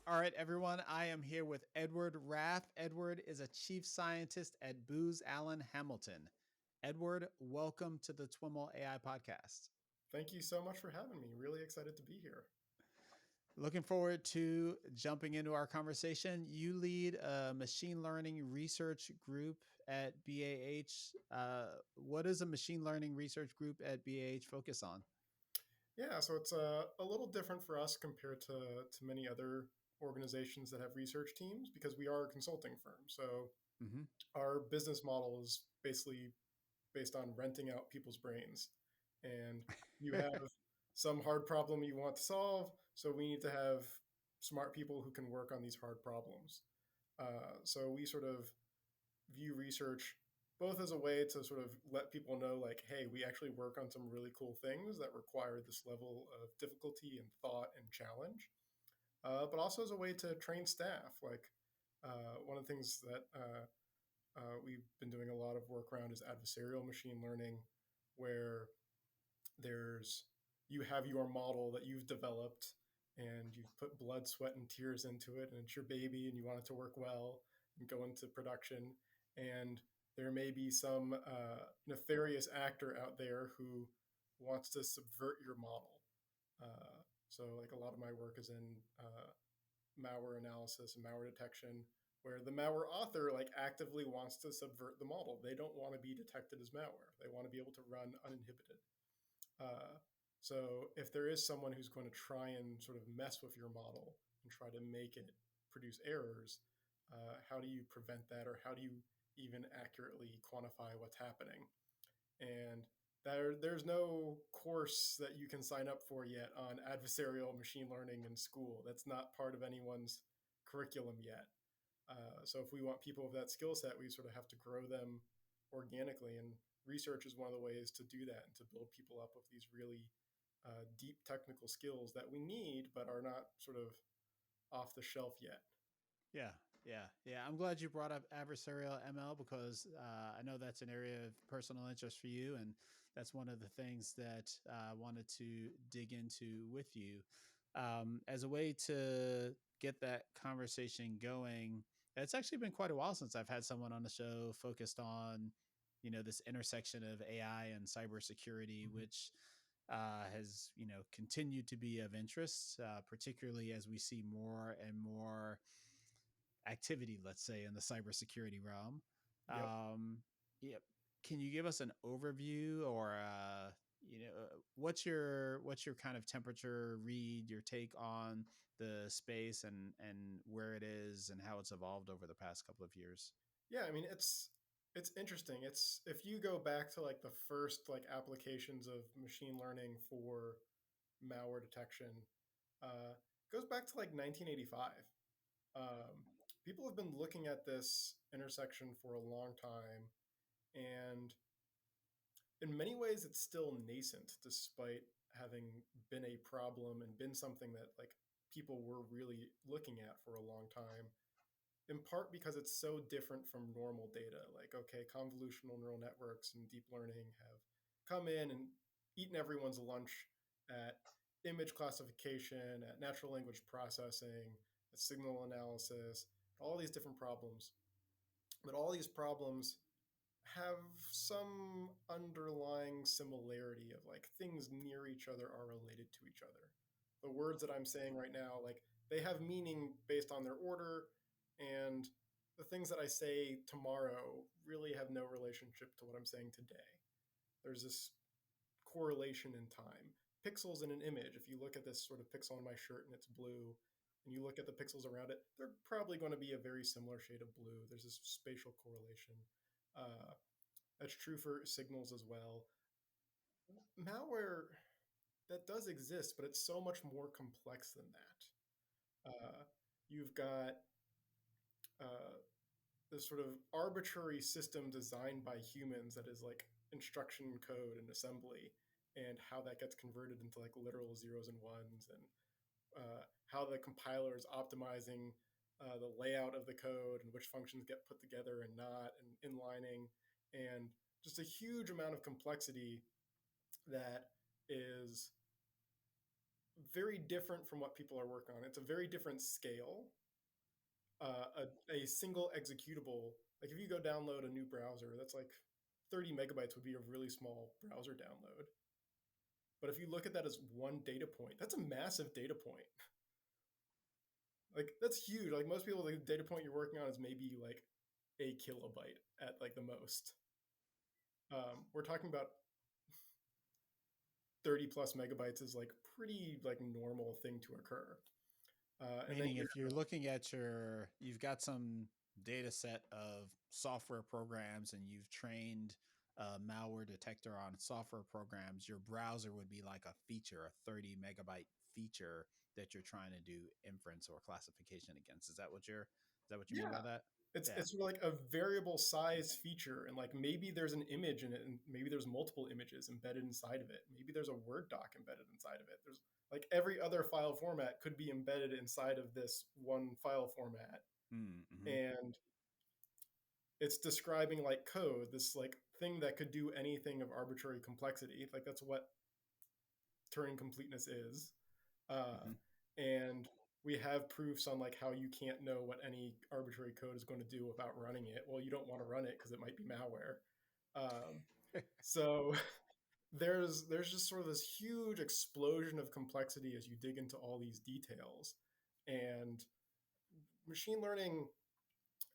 All right, everyone. I am here with Edward Raff. Edward is a chief scientist at Booz Allen Hamilton. Edward, welcome to the TWiML AI podcast. Thank you so much for having me. Really excited to be here. Looking forward to jumping into our conversation. You lead a machine learning research group at BAH. What does a machine learning research group at BAH focus on? Yeah, so it's a little different for us compared to many other organizations that have research teams because we are a consulting firm. So Mm-hmm. our business model is basically based on renting out people's brains. And you have some hard problem you want to solve, so we need to have smart people who can work on these hard problems. So we sort of view research both as a way to sort of let people know, like, hey, we actually work on some really cool things that require this level of difficulty and thought and challenge, but also as a way to train staff. Like, one of the things that we've been doing a lot of work around is adversarial machine learning, where there's you have your model that you've developed and you've put blood, sweat, and tears into it, and it's your baby, and you want it to work well and go into production. And there may be some nefarious actor out there who wants to subvert your model. So, like, a lot of my work is in malware analysis and malware detection, where the malware author like actively wants to subvert the model. They don't want to be detected as malware. They want to be able to run uninhibited. Uh, so if there is someone who's going to try and sort of mess with your model and try to make it produce errors, how do you prevent that, or how do you even accurately quantify what's happening? And there's no course that you can sign up for yet on adversarial machine learning in school. That's not part of anyone's curriculum yet. So if we want people with that skill set, we sort of have to grow them organically. And research is one of the ways to do that and to build people up with these really deep technical skills that we need, but are not sort of off the shelf yet. Yeah. I'm glad you brought up adversarial ML because I know that's an area of personal interest for you, and that's one of the things that I wanted to dig into with you as a way to get that conversation going. It's actually been quite a while since I've had someone on the show focused on, this intersection of AI and cybersecurity, Mhm. which has continued to be of interest, particularly as we see more and more activity, let's say, in the cybersecurity realm. Yep. Yeah, can you give us an overview, or what's your kind of temperature read, your take on the space and where it is and how it's evolved over the past couple of years? Yeah, I mean it's interesting. It's if you go back to like the first like applications of machine learning for malware detection, goes back to like 1985. People have been looking at this intersection for a long time, and in many ways, it's still nascent, despite having been a problem and been something that like people were really looking at for a long time. In part because it's so different from normal data. Like, okay, convolutional neural networks and deep learning have come in and eaten everyone's lunch at image classification, at natural language processing, at signal analysis, all these different problems. But all these problems have some underlying similarity of like things near each other are related to each other. The words that I'm saying right now, like, they have meaning based on their order, and the things that I say tomorrow really have no relationship to what I'm saying today. There's this correlation in time. Pixels in an image, if you look at this sort of pixel on my shirt and it's blue, and you look at the pixels around it, they're probably going to be a very similar shade of blue. There's this spatial correlation. Uh, that's true for signals as well. Malware, that does exist, but it's so much more complex than that. Uh, you've got uh, this sort of arbitrary system designed by humans that is like instruction code and assembly, and how that gets converted into like literal zeros and ones, and how the compiler is optimizing the layout of the code and which functions get put together and not, and inlining, and just a huge amount of complexity that is very different from what people are working on. It's a very different scale. A single executable, like if you go download a new browser, that's like 30 megabytes would be a really small browser download. But if you look at that as one data point, that's a massive data point. Like that's huge. Like most people, the data point you're working on is maybe like a kilobyte at like the most. We're talking about 30 plus megabytes is like pretty like normal thing to occur. And then Meaning, if you're looking at you've got some data set of software programs and you've trained a malware detector on software programs, your browser would be like a feature, a 30 megabyte feature that you're trying to do inference or classification against. Is that what you mean by yeah, that? it's Yeah. it's like a variable size feature, and like maybe there's an image in it, and maybe there's multiple images embedded inside of it. Maybe there's a Word doc embedded inside of it. There's like every other file format could be embedded inside of this one file format, Mm-hmm. and it's describing like code, this like thing that could do anything of arbitrary complexity. Like that's what Turing completeness is. Uh, Mm-hmm. and we have proofs on like how you can't know what any arbitrary code is going to do without running it. Well, you don't want to run it because it might be malware. Um, so there's just sort of this huge explosion of complexity as you dig into all these details, and machine learning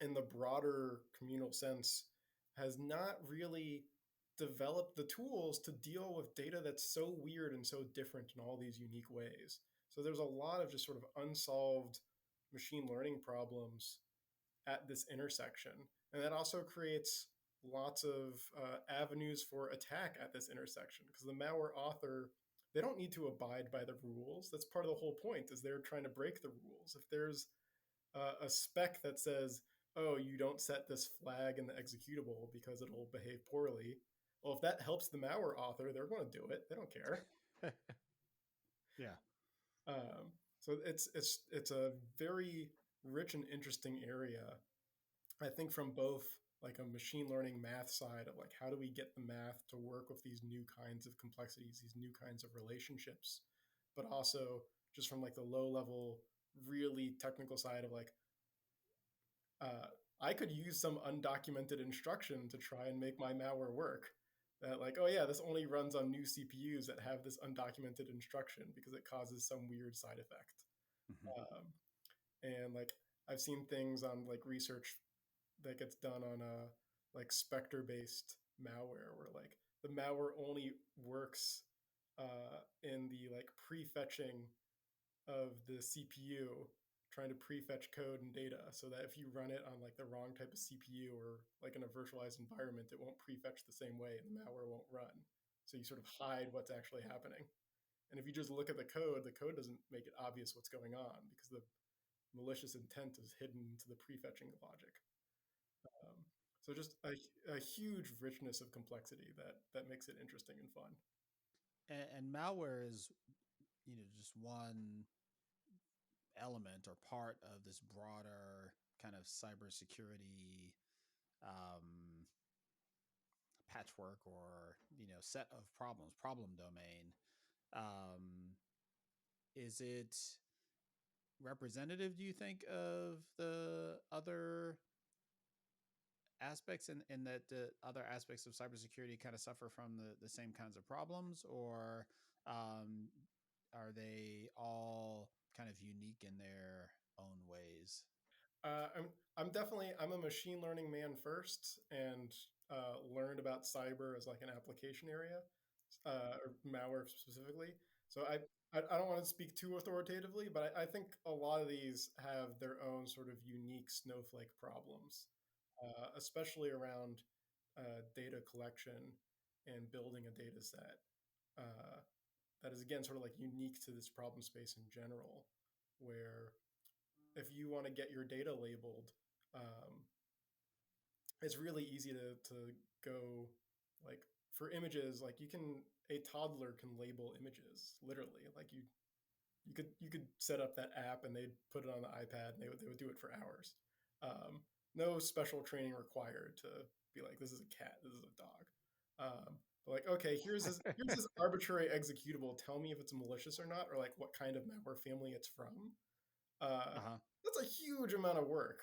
in the broader communal sense has not really developed the tools to deal with data that's so weird and so different in all these unique ways. So there's a lot of just sort of unsolved machine learning problems at this intersection. And that also creates lots of avenues for attack at this intersection because the malware author, they don't need to abide by the rules. That's part of the whole point, is they're trying to break the rules. If there's a spec that says, oh, you don't set this flag in the executable because it'll behave poorly. Well, if that helps the malware author, they're going to do it. They don't care. Yeah. So it's a very rich and interesting area. I think from both like a machine learning math side of like how do we get the math to work with these new kinds of complexities, these new kinds of relationships, but also just from like the low level, really technical side of like uh, I could use some undocumented instruction to try and make my malware work. That like, oh yeah, this only runs on new CPUs that have this undocumented instruction because it causes some weird side effect. Mm-hmm. Um, and like I've seen things on like research that gets done on like Spectre-based malware, where like the malware only works in the like prefetching of the CPU, trying to prefetch code and data, so that if you run it on like the wrong type of CPU or like in a virtualized environment, it won't prefetch the same way and the malware won't run. So you sort of hide what's actually happening. And if you just look at the code doesn't make it obvious what's going on because the malicious intent is hidden to the prefetching logic. Um, so just a huge richness of complexity that makes it interesting and fun. And malware is, just one element or part of this broader kind of cybersecurity um, patchwork or set of problem domain. Um, is it representative, do you think, of the other aspects, and that the other aspects of cybersecurity kind of suffer from the same kinds of problems, or um, are they all kind of unique in their own ways? I'm definitely I'm a machine learning man first, and learned about cyber as like an application area, or malware specifically. So I don't want to speak too authoritatively, but I think a lot of these have their own sort of unique snowflake problems, especially around data collection and building a data set. Uh, that is again sort of like unique to this problem space in general, where if you want to get your data labeled, um, it's really easy to go like for images, like a toddler can label images literally. Like you could set up that app and they'd put it on the iPad and they would do it for hours. No special training required to be like, this is a cat, this is a dog. Like, okay, here's this arbitrary executable. Tell me if it's malicious or not, or like what kind of malware family it's from. Uh-huh. That's a huge amount of work.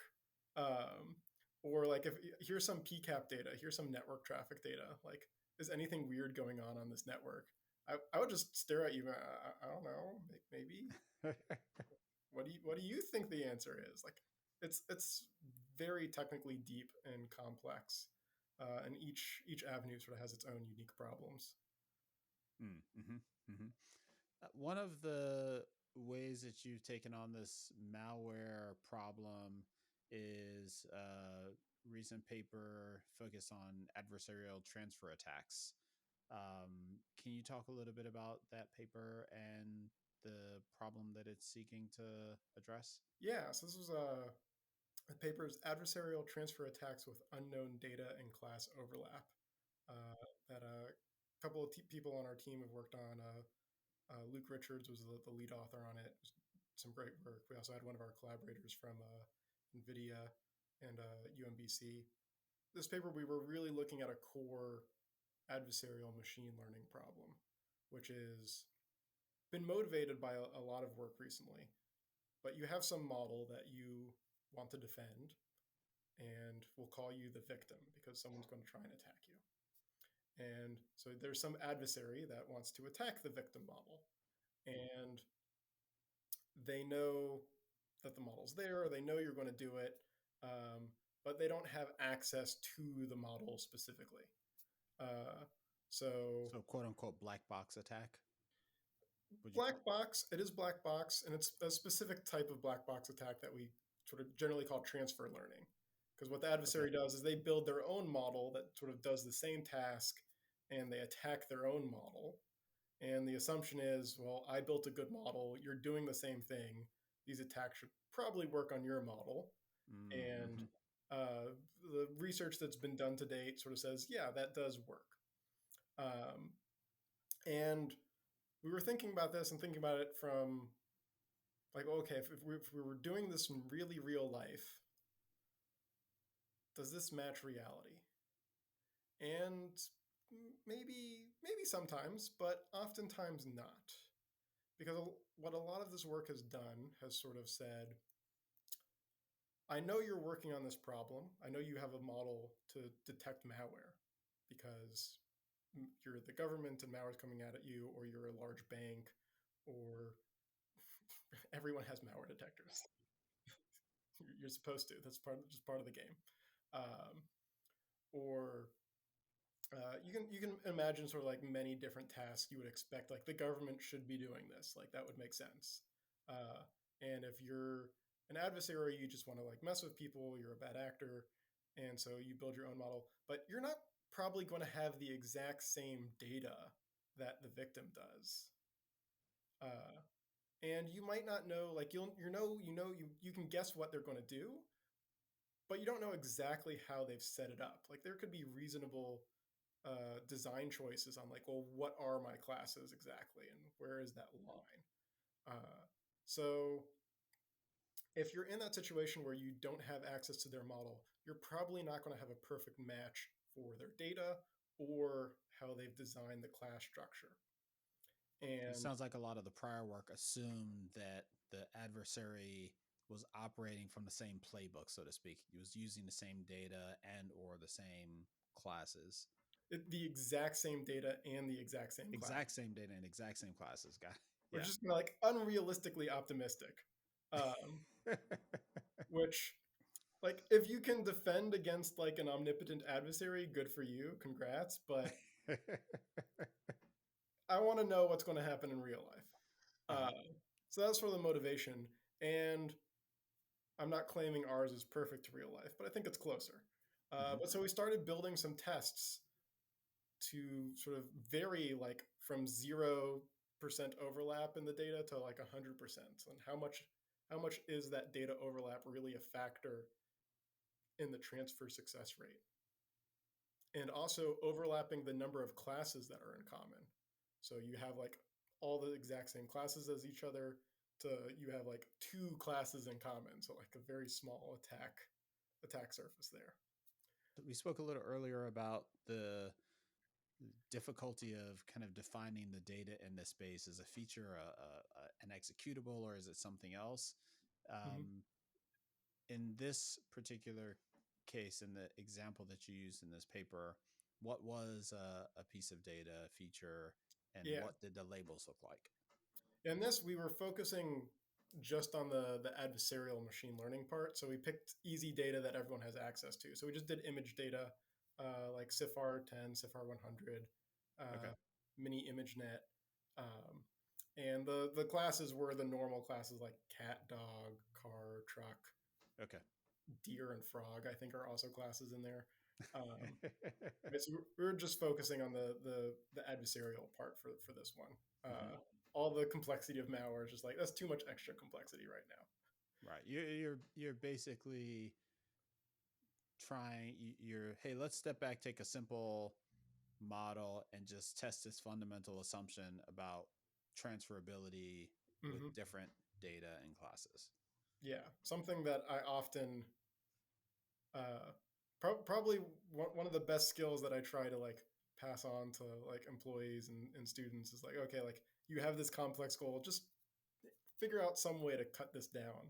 Um, or like if here's some PCAP data, here's some network traffic data. Like, is anything weird going on this network? I would just stare at you. I don't know. Maybe. What do you think the answer is? Like, it's very technically deep and complex, and each avenue sort of has its own unique problems. Mm-hmm. Mm-hmm. One of the ways that you've taken on this malware problem is a recent paper focused on adversarial transfer attacks. Can you talk a little bit about that paper and the problem that it's seeking to address? Yeah, so this was a paper's adversarial transfer attacks with unknown data and class overlap uh, that a couple of people on our team have worked on. Luke Richards was the lead author on it. Some great work. We also had one of our collaborators from NVIDIA and UMBC. This paper, we were really looking at a core adversarial machine learning problem, which has been motivated by a lot of work recently. But you have some model that you want to defend, and we'll call you the victim because someone's going to try and attack you. And so there's some adversary that wants to attack the victim model. And they know that the model's there, or they know you're going to do it, but they don't have access to the model specifically. Uh, so So, quote unquote, black box attack. Would you call? black box, it is black box, and it's a specific type of black box attack that we sort of generally call transfer learning. Because what the Okay. adversary does is they build their own model that sort of does the same task, and they attack their own model. And the assumption is, well, I built a good model, you're doing the same thing. These attacks should probably work on your model. And Mm-hmm. the research that's been done to date sort of says, yeah, that does work. Um, and we were thinking about this and thinking about it from like, okay, if we were doing this in really real life, does this match reality? And maybe sometimes, but oftentimes not. Because what a lot of this work has done has sort of said, I know you're working on this problem. I know you have a model to detect malware because you're the government and malware is coming out at you, or you're a large bank, or everyone has malware detectors. You're supposed to. That's just part of the game. Um, or you can imagine sort of like many different tasks you would expect. Like the government should be doing this. Like that would make sense. Uh, and if you're an adversary, you just want to like mess with people. You're a bad actor, and so you build your own model. But you're not probably going to have the exact same data that the victim does. Uh, and you might not know. Like you can guess what they're going to do, but you don't know exactly how they've set it up. Like there could be reasonable design choices on like, well, what are my classes exactly, and where is that line? So if you're in that situation where you don't have access to their model, you're probably not going to have a perfect match for their data or how they've designed the class structure. It And sounds like a lot of the prior work assumed that the adversary was operating from the same playbook, so to speak. He was using the same data and or the same classes. the exact same data and the exact same class. Exact same data and exact same classes. Got it. We're Yeah. just like unrealistically optimistic, um, which like if you can defend against like an omnipotent adversary, good for you, congrats. But I want to know what's going to happen in real life. Uh, Uh-huh. so that's sort of the motivation. And I'm not claiming ours is perfect to real life, but I think it's closer. Mm-hmm. But so we started building some tests to sort of vary like from 0% overlap in the data to like 100%. And how much is that data overlap really a factor in the transfer success rate? And also overlapping the number of classes that are in common. So you have like all the exact same classes as each other to you have like two classes in common. So like a very small attack surface there. We spoke a little earlier about the difficulty of kind of defining the data in this space? Is a feature an executable, or is it something else? Mm-hmm. In this particular case, in the example that you used in this paper, what was a piece of data, a feature, and Yeah. what did the labels look like? In this, we were focusing just on the adversarial machine learning part. So we picked easy data that everyone has access to. So we just did image data, like CIFAR 10, CIFAR 100, Okay. mini ImageNet. Um, and the classes were the normal classes like cat, dog, car, truck, Okay. deer, and frog, I think are also classes in there. Um, so we were just focusing on the adversarial part for this one. Mm-hmm. All the complexity of malware is just like that's too much extra complexity right now. Right. You're basically trying. You're hey, let's step back, take a simple model, and just test this fundamental assumption about transferability with Hmm. different data and classes. Yeah, something that I often uh, probably one of the best skills that I try to like pass on to like employees and students is like, okay, like you have this complex goal, just figure out some way to cut this down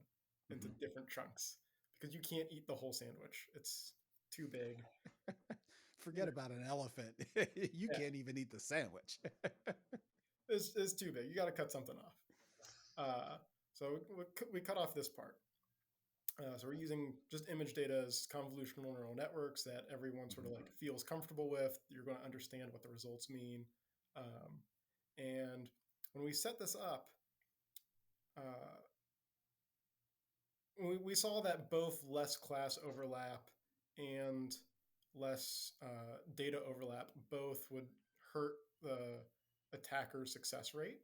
into Mm-hmm. different chunks because you can't eat the whole sandwich. It's too big. Forget about an elephant. You Yeah, can't even eat the sandwich. it's too big. You got to cut something off. Uh, so we cut off this part. So we're using just image data as convolutional neural networks that everyone sort of Mm-hmm. like feels comfortable with. You're going to understand what the results mean. Um, and when we set this up, uh, we saw that both less class overlap and less data overlap both would hurt the attacker's success rate,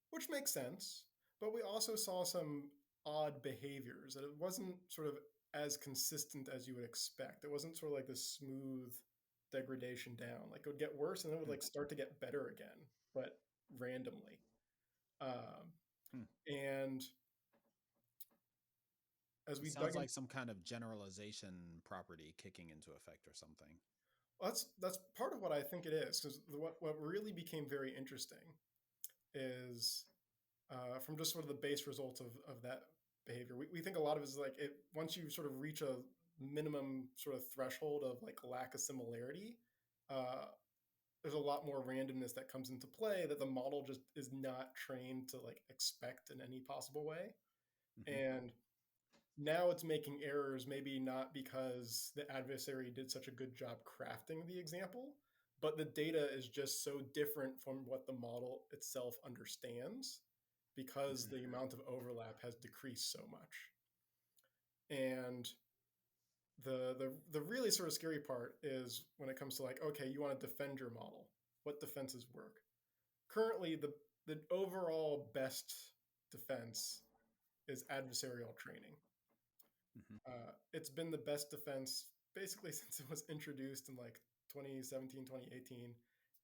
which makes sense. But we also saw some odd behaviors that it wasn't sort of as consistent as you would expect. It wasn't sort of like this smooth degradation down. Like it would get worse and then it would like start to get better again, but randomly. Um, Hmm. and as It we sounds dug in, like some kind of generalization property kicking into effect or something. well, that's part of what I think it is. Because what really became very interesting is from just sort of the base results of that behavior. We think a lot of it is like it once you sort of reach a minimum sort of threshold of like lack of similarity, uh, there's a lot more randomness that comes into play that the model just is not trained to like expect in any possible way. Mm-hmm. And now it's making errors, maybe not because the adversary did such a good job crafting the example, but the data is just so different from what the model itself understands because Mm-hmm. the amount of overlap has decreased so much. And the really sort of scary part is when it comes to like, okay, you want to defend your model. What defenses work? Currently, the overall best defense is adversarial training. Mm-hmm. It's been the best defense basically since it was introduced in like 2017, 2018.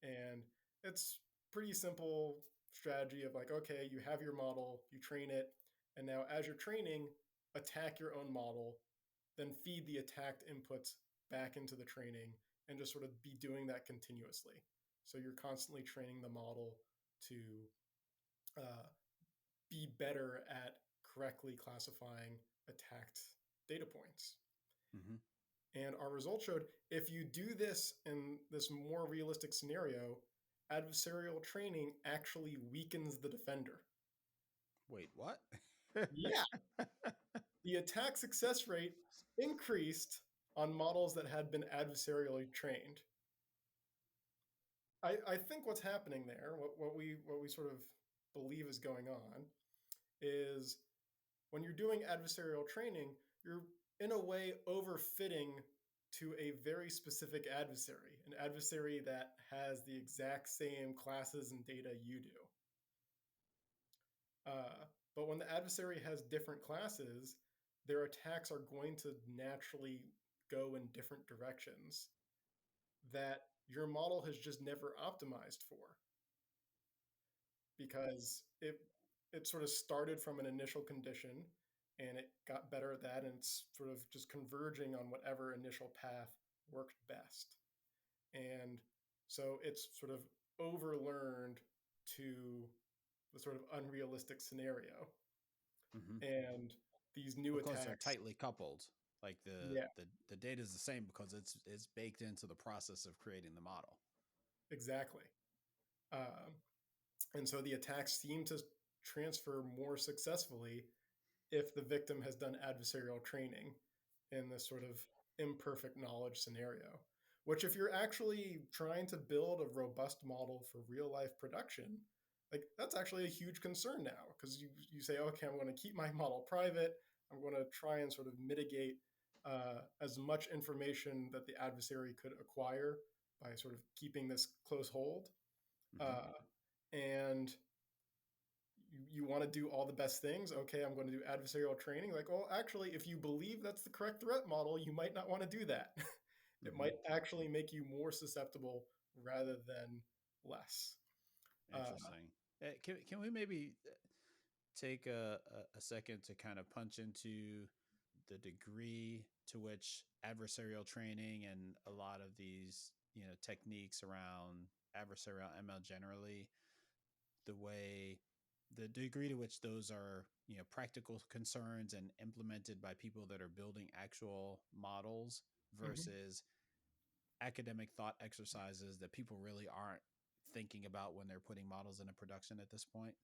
And it's pretty simple strategy of like, okay, you have your model, you train it, and now as you're training, attack your own model, then feed the attacked inputs back into the training and just sort of be doing that continuously. So you're constantly training the model to uh, be better at correctly classifying attacked data points. Mm-hmm. And our results showed if you do this in this more realistic scenario, adversarial training actually weakens the defender. Wait, what? Yeah, the attack success rate increased on models that had been adversarially trained. I think what's happening there, what we sort of believe is going on, is when you're doing adversarial training, you're in a way overfitting to a very specific adversary, an adversary that has the exact same classes and data you do. But when the adversary has different classes, their attacks are going to naturally go in different directions that your model has just never optimized for because it sort of started from an initial condition and it got better at that and it's sort of just converging on whatever initial path worked best. And So it's sort of overlearned to the sort of unrealistic scenario. Hmm. And these new Because they're attacks, tightly coupled. Like yeah, the data is the same because it's baked into the process of creating the model. exactly. Um, and so the attacks seem to transfer more successfully if the victim has done adversarial training in this sort of imperfect knowledge scenario. Which, if you're actually trying to build a robust model for real life production, like that's actually a huge concern now because you say, okay, I'm going to keep my model private. I'm going to try and sort of mitigate as much information that the adversary could acquire by sort of keeping this close hold. Hmm. Uh, and you want to do all the best things. Okay, I'm going to do adversarial training. Like, well, actually, if you believe that's the correct threat model, you might not want to do that. It Hmm. might actually make you more susceptible rather than less. Uh, Interesting. Can we maybe take a second to kind of punch into the degree to which adversarial training and a lot of these techniques around adversarial ML generally, the way the degree to which those are practical concerns and implemented by people that are building actual models mhm. versus academic thought exercises that people really aren't thinking about when they're putting models into production at this point?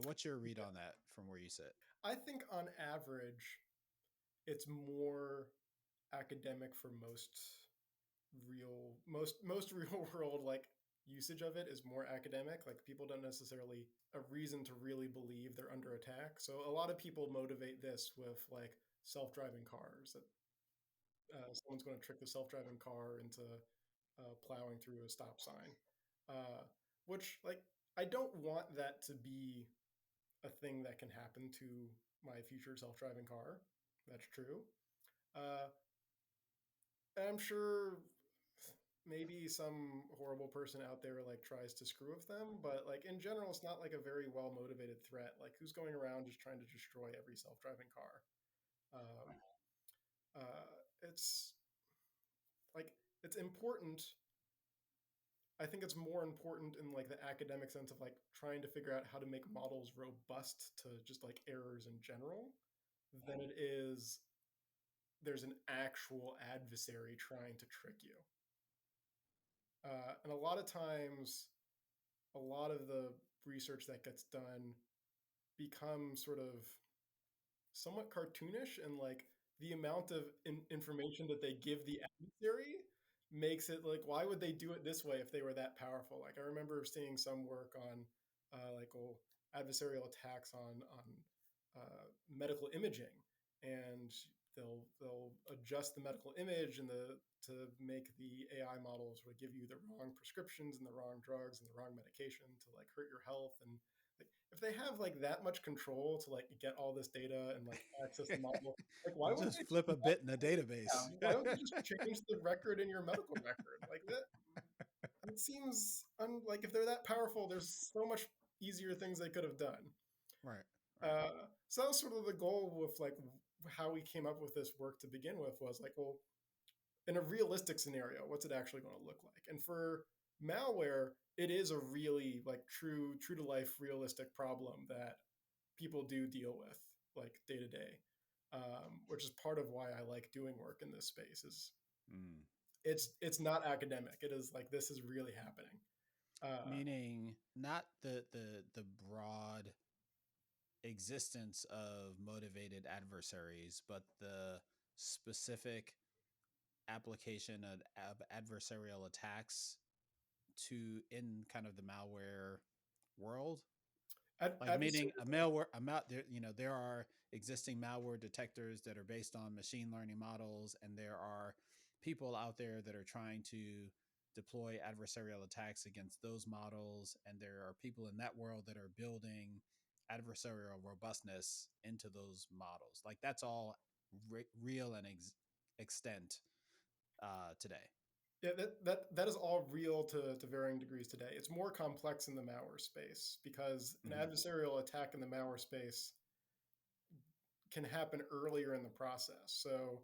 What's your read on that from where you sit? I think on average, it's more academic for most real world like usage of it is more academic. Like people don't necessarily a reason to really believe they're under attack. So a lot of people motivate this with like self-driving cars that someone's going to trick the self-driving car into plowing through a stop sign, uh, which like I don't want that to be a thing that can happen to my future self-driving car. That's true. Uh, I'm sure maybe some horrible person out there like tries to screw with them, but like in general, it's not like a very well motivated threat. Like who's going around just trying to destroy every self-driving car? Um, it's like it's important. I think it's more important in like the academic sense of like trying to figure out how to make models robust to just like errors in general than it is there's an actual adversary trying to trick you. And a lot of times, a lot of the research that gets done becomes sort of somewhat cartoonish, and like the amount of information that they give the adversary makes it like, why would they do it this way if they were that powerful? Like I remember seeing some work on adversarial attacks on medical imaging, and they'll adjust the medical image and the to make the AI models would give you the wrong prescriptions and the wrong drugs and the wrong medication to like hurt your health. And like if they have like that much control to like get all this data and like access the model, like why They'll wouldn't just they flip a just, bit in the database. why don't they just change the record in your medical record like that? It seems like if they're that powerful, there's so much easier things they could have done. Right, right. So that was sort of the goal with like how we came up with this work to begin with, was like, well, in a realistic scenario, what's it actually going to look like? And for malware, it is a really like true to life realistic problem that people do deal with like day to day, which is part of why I like doing work in this space. Is Mm. it's not academic. It is like this is really happening. Uh, Meaning not the broad existence of motivated adversaries, but the specific application of adversarial attacks to in kind of the malware world. Like meaning adversary, a malware, there, there are existing malware detectors that are based on machine learning models, and there are people out there that are trying to deploy adversarial attacks against those models, and there are people in that world that are building adversarial robustness into those models. Like that's all real and extent today. yeah, that is all real to varying degrees today. It's more complex in the malware space because an Mm-hmm. adversarial attack in the malware space can happen earlier in the process. So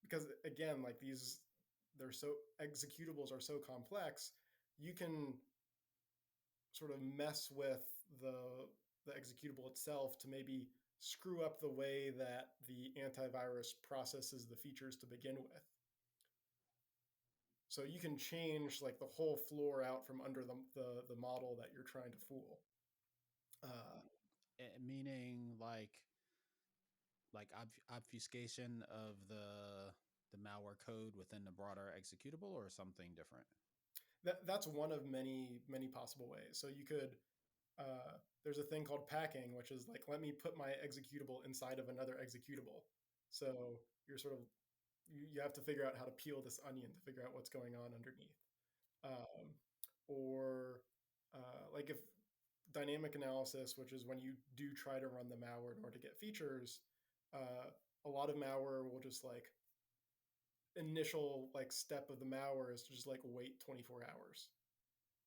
because again, like these, they're so executables are so complex, you can sort of mess with the executable itself to maybe screw up the way that the antivirus processes the features to begin with. So you can change like the whole floor out from under the model that you're trying to fool. Meaning like obfuscation of the malware code within the broader executable, or something different? That's one of many possible ways. So you could there's a thing called packing, which is like, let me put my executable inside of another executable. So you're sort of you have to figure out how to peel this onion to figure out what's going on underneath. Um, or like if dynamic analysis, which is when you do try to run the malware in order to get features, a lot of malware will just like initial like step of the malware is to just like wait 24 hours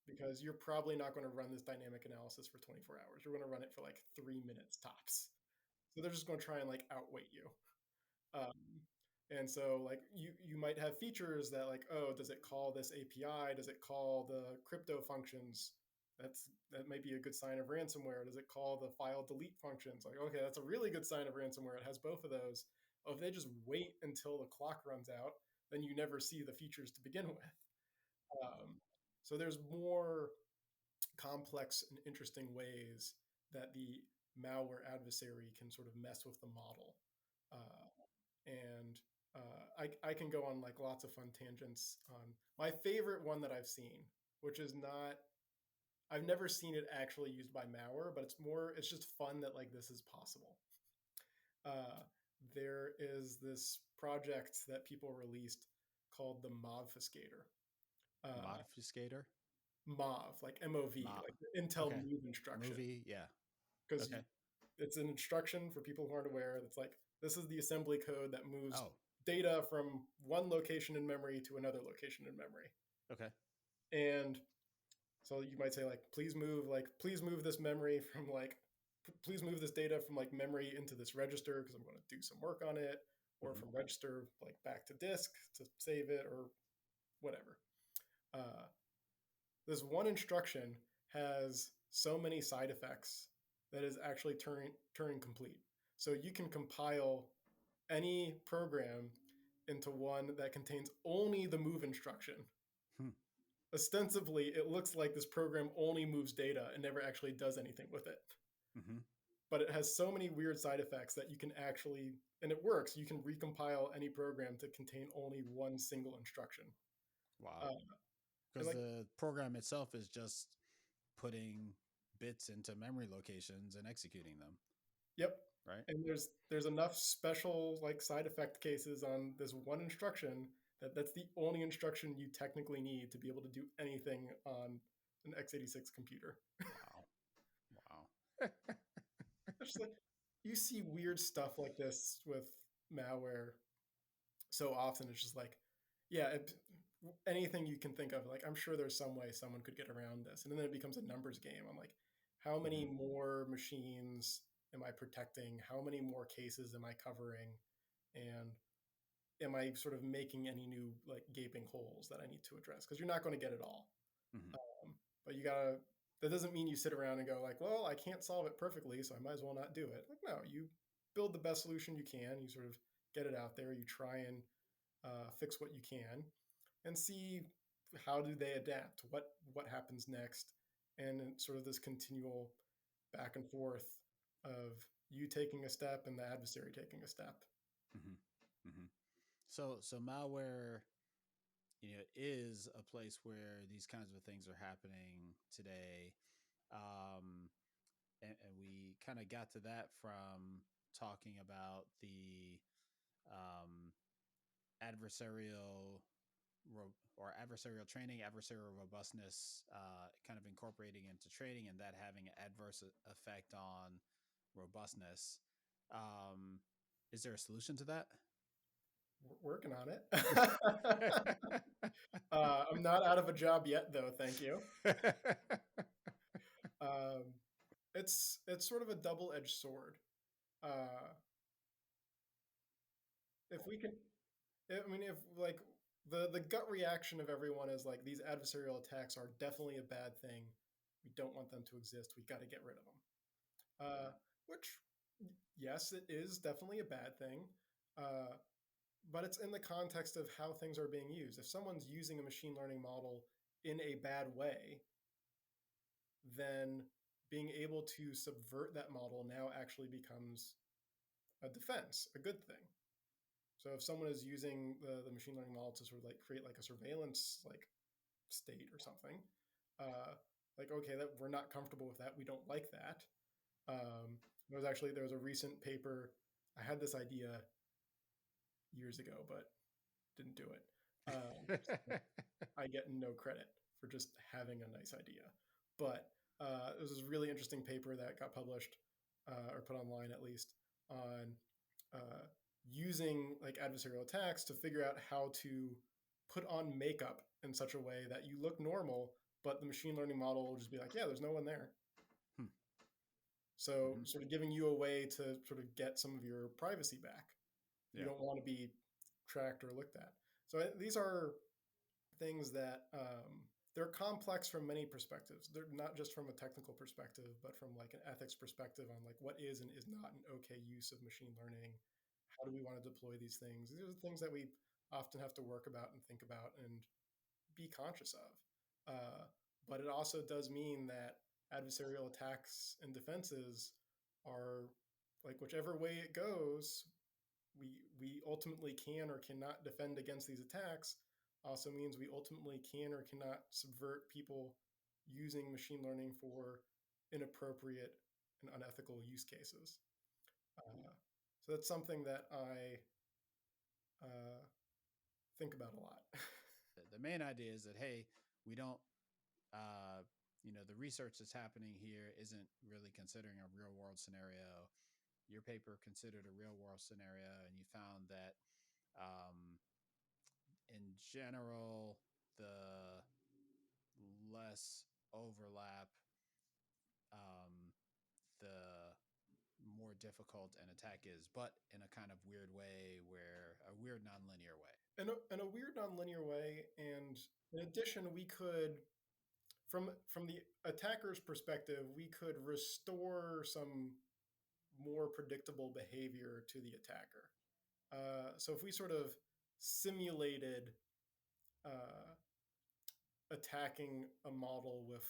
because you're probably not going to run this dynamic analysis for 24 hours. You're going to run it for like 3 minutes tops. So they're just going to try and like outweight you. Um, and so like you might have features that like, oh, does it call this API? Does it call the crypto functions? That might be a good sign of ransomware. Does it call the file delete functions? Like, okay, that's a really good sign of ransomware. It has both of those. Oh, if they just wait until the clock runs out, then you never see the features to begin with. Um, so there's more complex and interesting ways that the malware adversary can sort of mess with the model. Uh, and I can go on like lots of fun tangents on my favorite one that I've seen, which is not, I've never seen it actually used by malware, but it's just fun that like this is possible. Uh, there is this project that people released called the Mobfuscator. Uh, Modificator. Mov, like MOV, Ma. like the Intel Okay. move instruction. Movie. Yeah. Because Okay. it's an instruction for people who aren't aware. That's like, this is the assembly code that moves Oh. data from one location in memory to another location in memory. Okay. And so you might say please move this memory from like, please move this data from like memory into this register because I'm going to do some work on it, or Mm-hmm. from register like back to disk to save it or whatever. Uh, this one instruction has so many side effects that is actually Turing complete. So you can compile any program into one that contains only the move instruction. Hmm. Ostensibly, it looks like this program only moves data and never actually does anything with it. Mm-hmm. But it has so many weird side effects that you can actually, and it works, you can recompile any program to contain only one single instruction. Uh, Wow. and Because like, the program itself is just putting bits into memory locations and executing them, yep. right? And there's enough special like side effect cases on this one instruction that that's the only instruction you technically need to be able to do anything on an x86 computer. Wow. Wow. It's like you see weird stuff like this with malware so often. It's just like, yeah, anything you can think of. Like, I'm sure there's some way someone could get around this, and then it becomes a numbers game. I'm like, how many Mm-hmm. more machines am I protecting? How many more cases am I covering? And am I sort of making any new like gaping holes that I need to address? Because you're not going to get it all. Mm-hmm. But you gotta. That doesn't mean you sit around and go like, well, I can't solve it perfectly, so I might as well not do it. Like, no, you build the best solution you can. You sort of get it out there. You try and fix what you can, and see how do they adapt. What happens next, and sort of this continual back and forth of you taking a step and the adversary taking a step. Mm-hmm. Mm-hmm. So malware, is a place where these kinds of things are happening today. Um, and we kind of got to that from talking about the um, adversarial or adversarial training, adversarial robustness, kind of incorporating into training, and that having an adverse effect on robustness. Um, is there a solution to that? We're working on it. I'm not out of a job yet, though. Thank you. Um, it's sort of a double-edged sword. Uh, if we can, I mean, if like the gut reaction of everyone is like, these adversarial attacks are definitely a bad thing. We don't want them to exist. We got to get rid of them. Which, yes, it is definitely a bad thing. But it's in the context of how things are being used. If someone's using a machine learning model in a bad way, then being able to subvert that model now actually becomes a defense, a good thing. So if someone is using the machine learning model to sort of like create like a surveillance like state or something, like, okay, that we're not comfortable with that. We don't like that. There was a recent paper. I had this idea years ago, but didn't do it. So I get no credit for just having a nice idea. But it was this really interesting paper that got published or put online at least on using like adversarial attacks to figure out how to put on makeup in such a way that you look normal, but the machine learning model will just be like, yeah, there's no one there. Hmm. So Mhm. sort of giving you a way to sort of get some of your privacy back. You Yeah. don't want to be tracked or looked at. So these are things that they're complex from many perspectives. They're not just from a technical perspective, but from like an ethics perspective on like what is and is not an okay use of machine learning. How do we want to deploy these things? These are the things that we often have to work about and think about and be conscious of. Uh, but it also does mean that adversarial attacks and defenses are like whichever way it goes, we ultimately can or cannot defend against these attacks. Also means we ultimately can or cannot subvert people using machine learning for inappropriate and unethical use cases. So that's something that I uh, think about a lot. The main idea is that, hey, we don't, uh, the research that's happening here isn't really considering a real world scenario. Your paper considered a real world scenario, and you found that um, in general, the less overlap, um, the more difficult an attack is, but in a kind of weird way, where a weird nonlinear way. In a weird nonlinear way, and in addition, we could, from the attacker's perspective, we could restore some more predictable behavior to the attacker. So if we sort of simulated uh, attacking a model with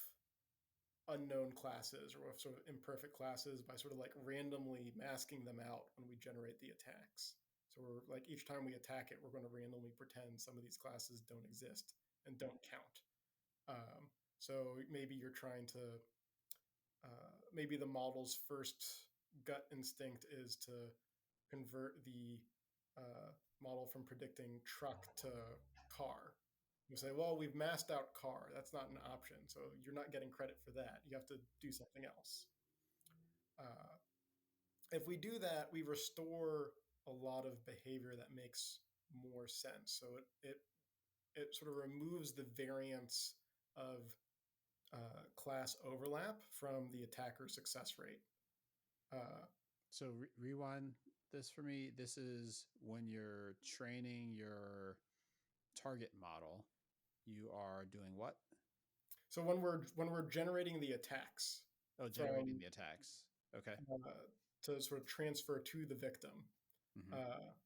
unknown classes or with sort of imperfect classes by sort of like randomly masking them out when we generate the attacks. So we're like each time we attack it, we're going to randomly pretend some of these classes don't exist and don't count. So maybe you're trying to, maybe the model's first gut instinct is to convert the model from predicting truck to car. You say, well, we've masked out car. That's not an option. So you're not getting credit for that. You have to do something else. Uh, if we do that, we restore a lot of behavior that makes more sense. So it sort of removes the variance of class overlap from the attacker success rate. Uh, So rewind this for me. This is when you're training your target model. You are doing what? so when we're generating the attacks Oh, generating from the attacks. Okay. to sort of transfer to the victim. Mm-hmm.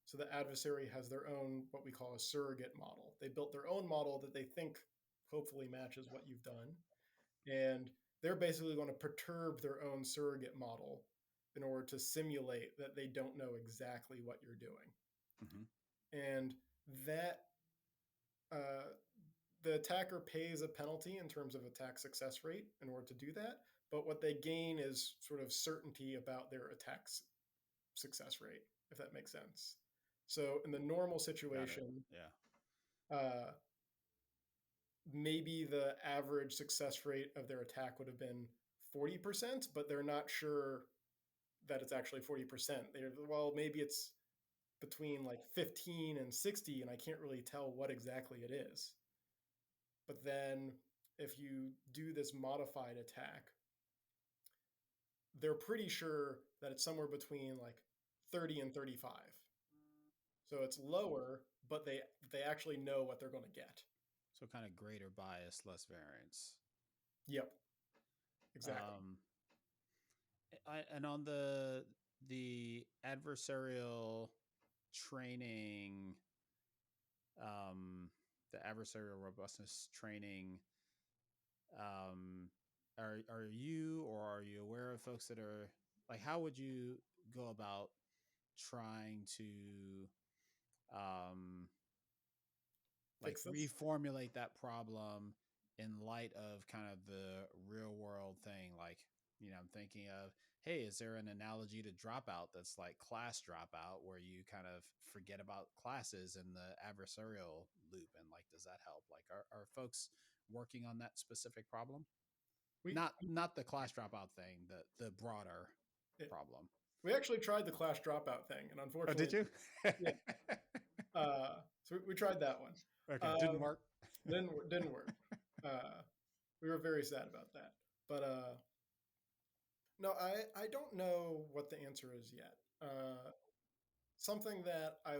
So the adversary has their own, what we call a surrogate model. They built their own model that they think hopefully matches what you've done. And they're basically going to perturb their own surrogate model in order to simulate that they don't know exactly what you're doing. Mm-hmm. And that uh, the attacker pays a penalty in terms of attack success rate in order to do that. But what they gain is sort of certainty about their attack's success rate, if that makes sense. So in the normal Got it. situation, Yeah. uh, maybe the average success rate of their attack would have been 40%, but they're not sure that it's actually 40%. They're, well, maybe it's between like 15 and 60, and I can't really tell what exactly it is. But then if you do this modified attack, they're pretty sure that it's somewhere between like 30 and 35. So it's lower, but they actually know what they're going to get. So kind of greater bias, less variance. Yep, exactly. Um, and on the adversarial training, um, the adversarial robustness training, um, are you or are you aware of folks that are like, how would you go about trying to um, like Fix this. reformulate that problem in light of kind of the real world thing? Like, I'm thinking of, hey, is there an analogy to dropout that's like class dropout, where you kind of forget about classes in the adversarial loop, and like, does that help? Like, are folks working on that specific problem? We Not the class dropout thing, the broader problem. we actually tried the class dropout thing, and Oh, did unfortunately, you? yeah. So we tried that one. Okay, didn't Um, work. didn't work. Uh, we were very sad about that. But no, I don't know what the answer is yet. Something that I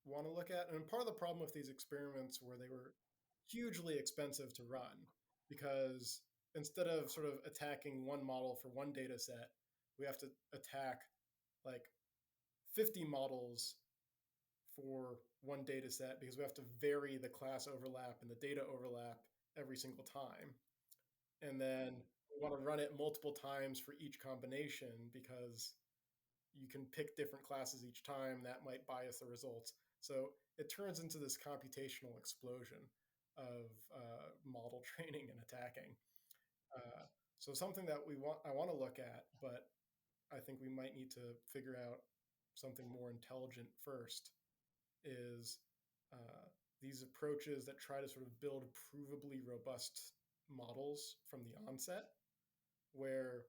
want to look at, and part of the problem with these experiments where they were hugely expensive to run, because instead of sort of attacking one model for one data set, we have to attack like 50 models for one data set because we have to vary the class overlap and the data overlap every single time. And then we want to run it multiple times for each combination because you can pick different classes each time. That might bias the results. So it turns into this computational explosion of model training and attacking. Uh, so something that I want to look at, but I think we might need to figure out something more intelligent first is uh, these approaches that try to sort of build provably robust models from the onset, where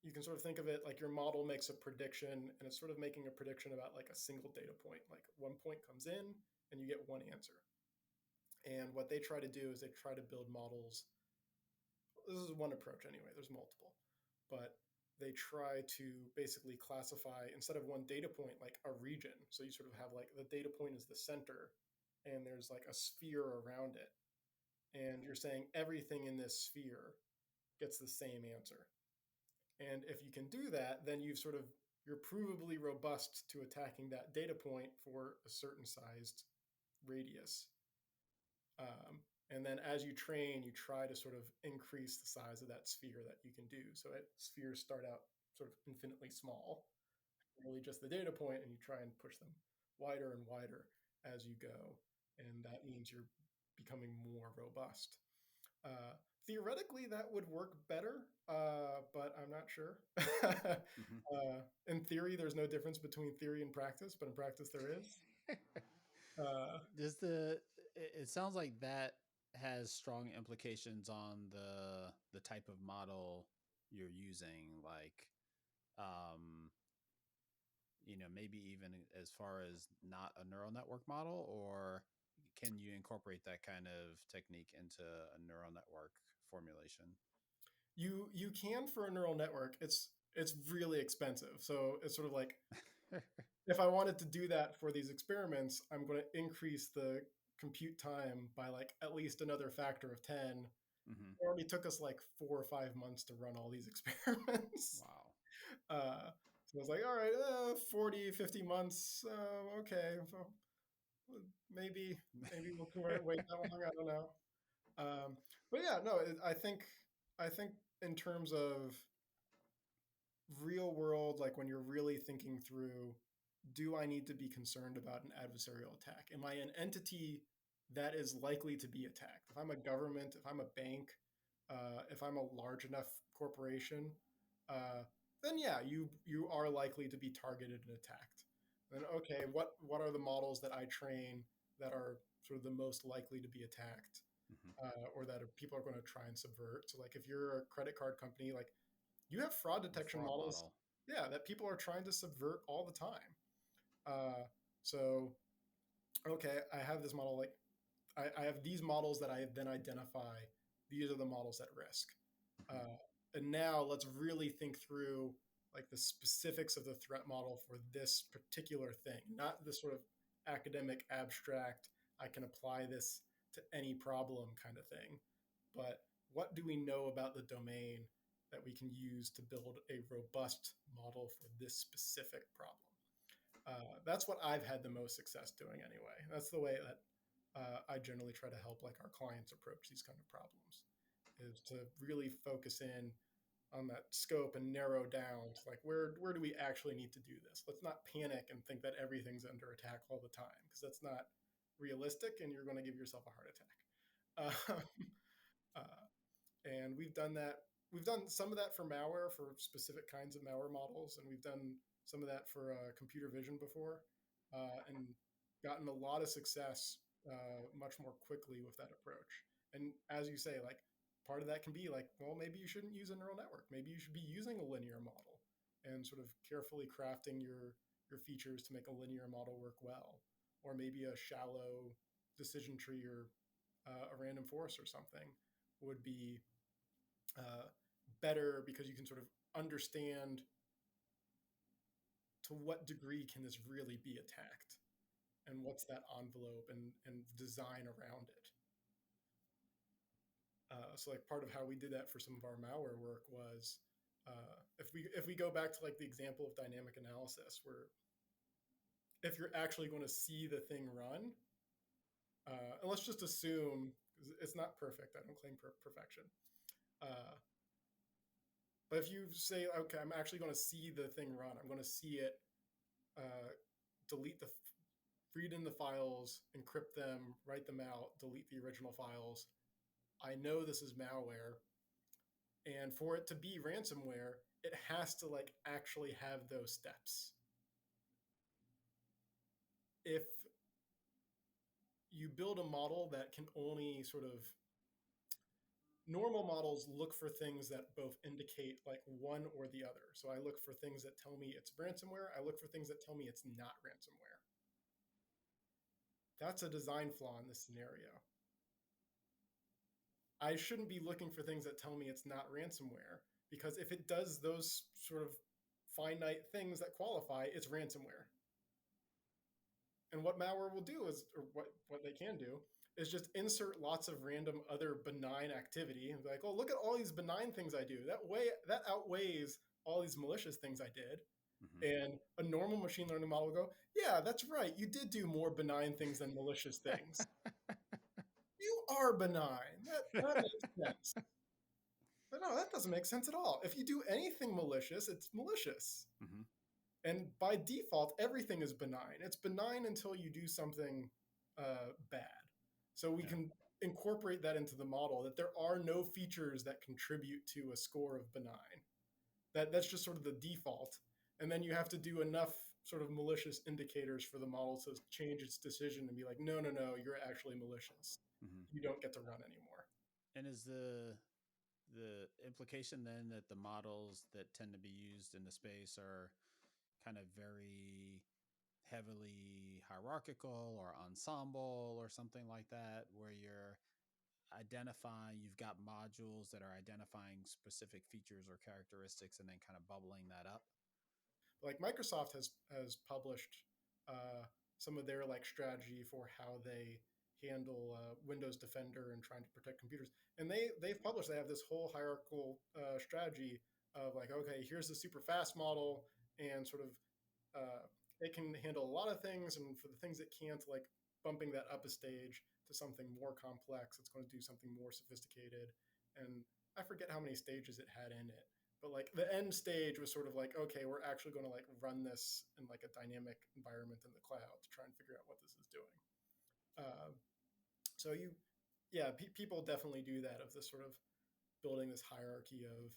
you can sort of think of it like your model makes a prediction and it's sort of making a prediction about like a single data point. Like one point comes in and you get one answer. And what they try to do is they try to build models. This is one approach anyway, there's multiple, but they try to basically classify instead of one data point like a region. So you sort of have like the data point is the center and there's like a sphere around it. And you're saying everything in this sphere gets the same answer. And if you can do that, then you're provably robust to attacking that data point for a certain sized radius. And then as you train, you try to sort of increase the size of that sphere that you can do. So spheres start out sort of infinitely small, really just the data point, and you try and push them wider and wider as you go. And that means you're becoming more robust. Theoretically, that would work better, but I'm not sure. Mm-hmm. In theory, there's no difference between theory and practice, but in practice, there is. Does it sounds like that has strong implications on the type of model you're using, like um maybe even as far as not a neural network model, or can you incorporate that kind of technique into a neural network formulation? You can for a neural network. It's really expensive, so it's sort of like if I wanted to do that for these experiments, I'm going to increase the compute time by like at least another factor of 10. Mm-hmm. It already took us like 4 or 5 months to run all these experiments. Wow. So I was like, all right, 40, 50 months. Okay. So maybe we'll wait that long. I don't know. But yeah, no, I think in terms of real world, like when you're really thinking through, do I need to be concerned about an adversarial attack? Am I an entity that is likely to be attacked? If I'm a government, if I'm a bank, if I'm a large enough corporation, uh, then yeah, you are likely to be targeted and attacked. Then okay, what are the models that I train that are sort of the most likely to be attacked, Mm-hmm. or that people are going to try and subvert? So like if you're a credit card company, like you have fraud The detection fraud models, model. yeah, that people are trying to subvert all the time. So okay, I have this model like I have these models that I then identify. These are the models at risk. Mm-hmm. And now let's really think through like the specifics of the threat model for this particular thing, not the sort of academic, abstract, I can apply this to any problem kind of thing. But what do we know about the domain that we can use to build a robust model for this specific problem? That's what I've had the most success doing anyway. That's the way that I generally try to help like our clients approach these kind of problems, is to really focus in on that scope and narrow down to like where do we actually need to do this. Let's not panic and think that everything's under attack all the time, because that's not realistic and you're going to give yourself a heart attack. Uh, and we've done that. We've done some of that for malware, for specific kinds of malware models, and we've done some of that for computer vision before, and gotten a lot of success much more quickly with that approach. And as you say, like part of that can be like, well, maybe you shouldn't use a neural network. Maybe you should be using a linear model, and sort of carefully crafting your features to make a linear model work well, or maybe a shallow decision tree or a random forest or something would be better, because you can sort of understand to what degree can this really be attacked, and what's that envelope, and design around it. So like part of how we did that for some of our malware work was if we go back to like the example of dynamic analysis, where if you're actually going to see the thing run, and let's just assume it's not perfect. I don't claim perfection. But if you say, okay, I'm actually going to see the thing run, I'm going to see it delete read in the files, encrypt them, write them out, delete the original files. I know this is malware. And for it to be ransomware, it has to like actually have those steps. If you build a model that can only sort of, normal models look for things that both indicate like one or the other. So I look for things that tell me it's ransomware. I look for things that tell me it's not ransomware. That's a design flaw in this scenario. I shouldn't be looking for things that tell me it's not ransomware, because if it does those sort of finite things that qualify, it's ransomware. And what malware will do is, or what they can do, is just insert lots of random other benign activity and be like, oh, look at all these benign things I do. That outweighs all these malicious things I did. Mm-hmm. And a normal machine learning model will go, yeah, that's right. You did do more benign things than malicious things. You are benign. That makes sense. But no, that doesn't make sense at all. If you do anything malicious, it's malicious. Mm-hmm. And by default, everything is benign. It's benign until you do something bad. So we can incorporate that into the model, that there are no features that contribute to a score of benign. That's just sort of the default. And then you have to do enough sort of malicious indicators for the model to change its decision and be like, no, you're actually malicious. Mm-hmm. You don't get to run anymore. And is the implication then that the models that tend to be used in the space are kind of very heavily hierarchical or ensemble or something like that, where you've got modules that are identifying specific features or characteristics and then kind of bubbling that up? Like Microsoft has published some of their like strategy for how they handle Windows Defender and trying to protect computers. And they've published, they have this whole hierarchical strategy of like, okay, here's the super fast model, and sort of it can handle a lot of things, and for the things it can't, like bumping that up a stage to something more complex, it's going to do something more sophisticated. And I forget how many stages it had in it, but like the end stage was sort of like, okay, we're actually going to like run this in like a dynamic environment in the cloud to try and figure out what this is doing. So people definitely do that, of this sort of building this hierarchy of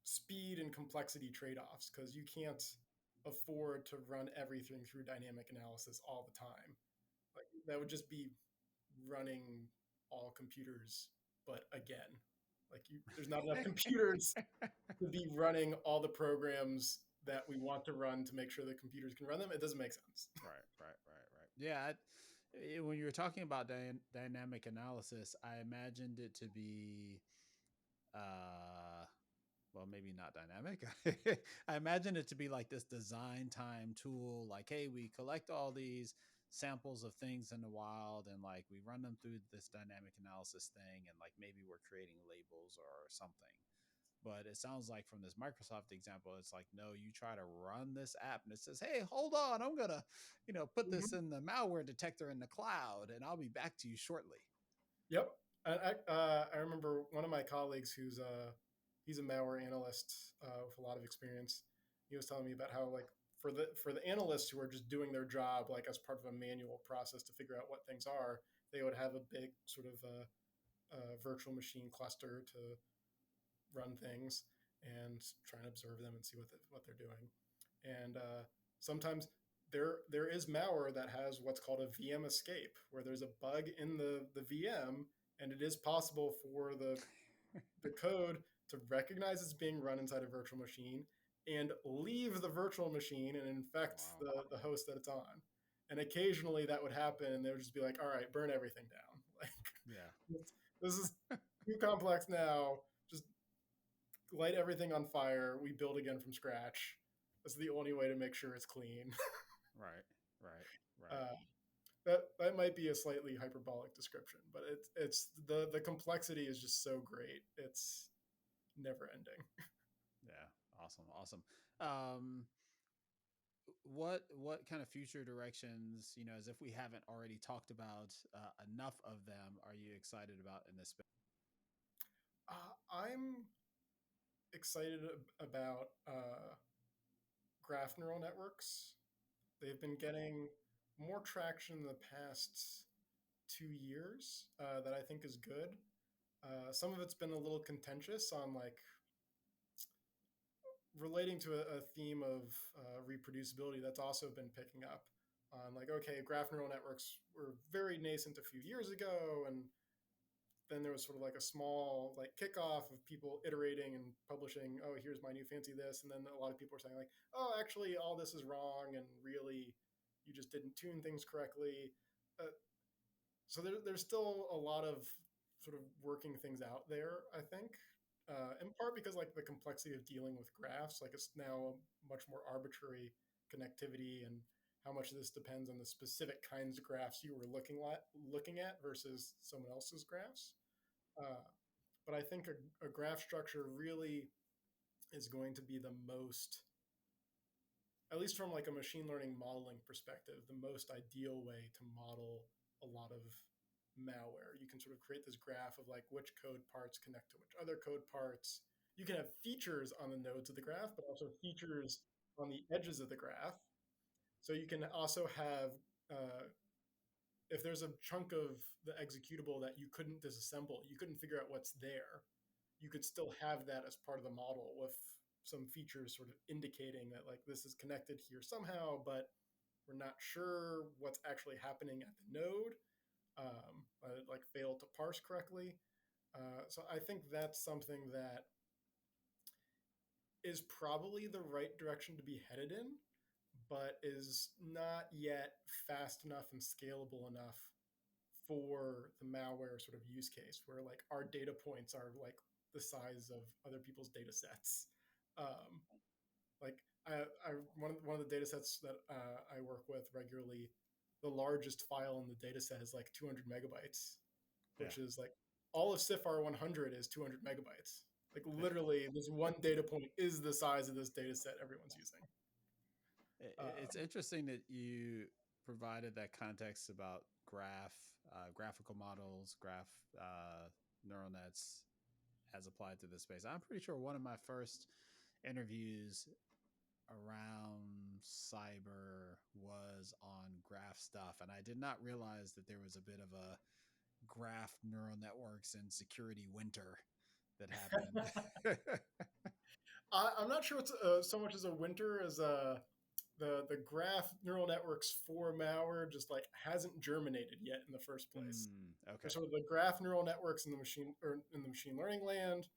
speed and complexity trade-offs, because you can't afford to run everything through dynamic analysis all the time. Like that would just be running all computers, but again, like there's not enough computers to be running all the programs that we want to run to make sure the computers can run them. It doesn't make sense. Right. Yeah. When you were talking about dynamic analysis, I imagined it to be, well, maybe not dynamic. I imagine it to be like this design time tool. Like, hey, we collect all these samples of things in the wild and like we run them through this dynamic analysis thing. And like maybe we're creating labels or something. But it sounds like from this Microsoft example, it's like, no, you try to run this app and it says, hey, hold on, I'm going to, put this Mhm. in the malware detector in the cloud and I'll be back to you shortly. Yep. I remember one of my colleagues he's a malware analyst with a lot of experience. He was telling me about how like for the analysts who are just doing their job like as part of a manual process to figure out what things are, they would have a big sort of virtual machine cluster to run things and try and observe them and see what they're doing. And sometimes there is malware that has what's called a VM escape, where there's a bug in the VM, and it is possible for the code to recognize it's being run inside a virtual machine and leave the virtual machine and infect Wow. the host that it's on. And occasionally that would happen, and they would just be like, "All right, burn everything down." Yeah. Like this is too complex now. Just light everything on fire. We build again from scratch. That's the only way to make sure it's clean. Right. Right. Right. uh, that might be a slightly hyperbolic description, but it's the complexity is just so great. It's never ending. Yeah. Awesome. Awesome. Um, what kind of future directions, as if we haven't already talked about enough of them, are you excited about in this space? I'm excited about graph neural networks. They've been getting more traction in the past 2 years that I think is good. Some of it's been a little contentious on like relating to a theme of reproducibility that's also been picking up on like, okay, graph neural networks were very nascent a few years ago, and then there was sort of like a small like kickoff of people iterating and publishing, oh, here's my new fancy this, and then a lot of people are saying like, oh, actually all this is wrong, and really you just didn't tune things correctly. So there's still a lot of sort of working things out there, I think, in part because like the complexity of dealing with graphs, like it's now a much more arbitrary connectivity, and how much of this depends on the specific kinds of graphs you were looking at versus someone else's graphs. Uh, but I think a graph structure really is going to be the most, at least from like a machine learning modeling perspective, the most ideal way to model a lot of malware. You can sort of create this graph of like which code parts connect to which other code parts. You can have features on the nodes of the graph, but also features on the edges of the graph. So you can also have, if there's a chunk of the executable that you couldn't disassemble, you couldn't figure out what's there, you could still have that as part of the model with some features sort of indicating that like this is connected here somehow, but we're not sure what's actually happening at the node. But it like failed to parse correctly. So I think that's something that is probably the right direction to be headed in, but is not yet fast enough and scalable enough for the malware sort of use case where like our data points are like the size of other people's data sets. Um, like one of the data sets that I work with regularly, the largest file in the data set is like 200 megabytes, Yeah. which is like all of CIFAR 100 is 200 megabytes. Like literally, this one data point is the size of this data set everyone's using. It's interesting that you provided that context about graphical models, neural nets as applied to this space. I'm pretty sure one of my first interviews around cyber was on graph stuff, and I did not realize that there was a bit of a graph neural networks and security winter that happened. I'm not sure it's so much as a winter as the graph neural networks for malware just like hasn't germinated yet in the first place. Okay. There's sort of the graph neural networks in the machine learning land.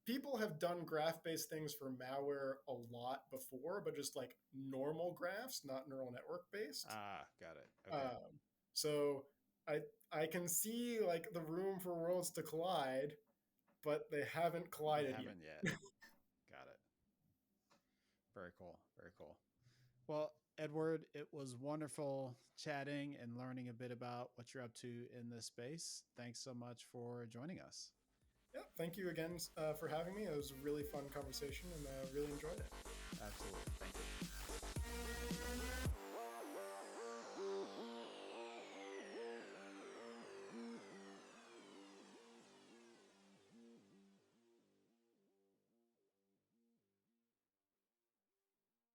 People have done graph-based things for malware a lot before, but just like normal graphs, not neural network based. Ah, got it. Okay. Um, so I I can see like the room for worlds to collide, but they haven't They collided yet. haven't yet. Very cool. Very cool. Well, Edward, it was wonderful chatting and learning a bit about what you're up to in this space. Thanks so much for joining us. Yeah, thank you again for having me. It was a really fun conversation and really enjoyed it. Absolutely. Thank you.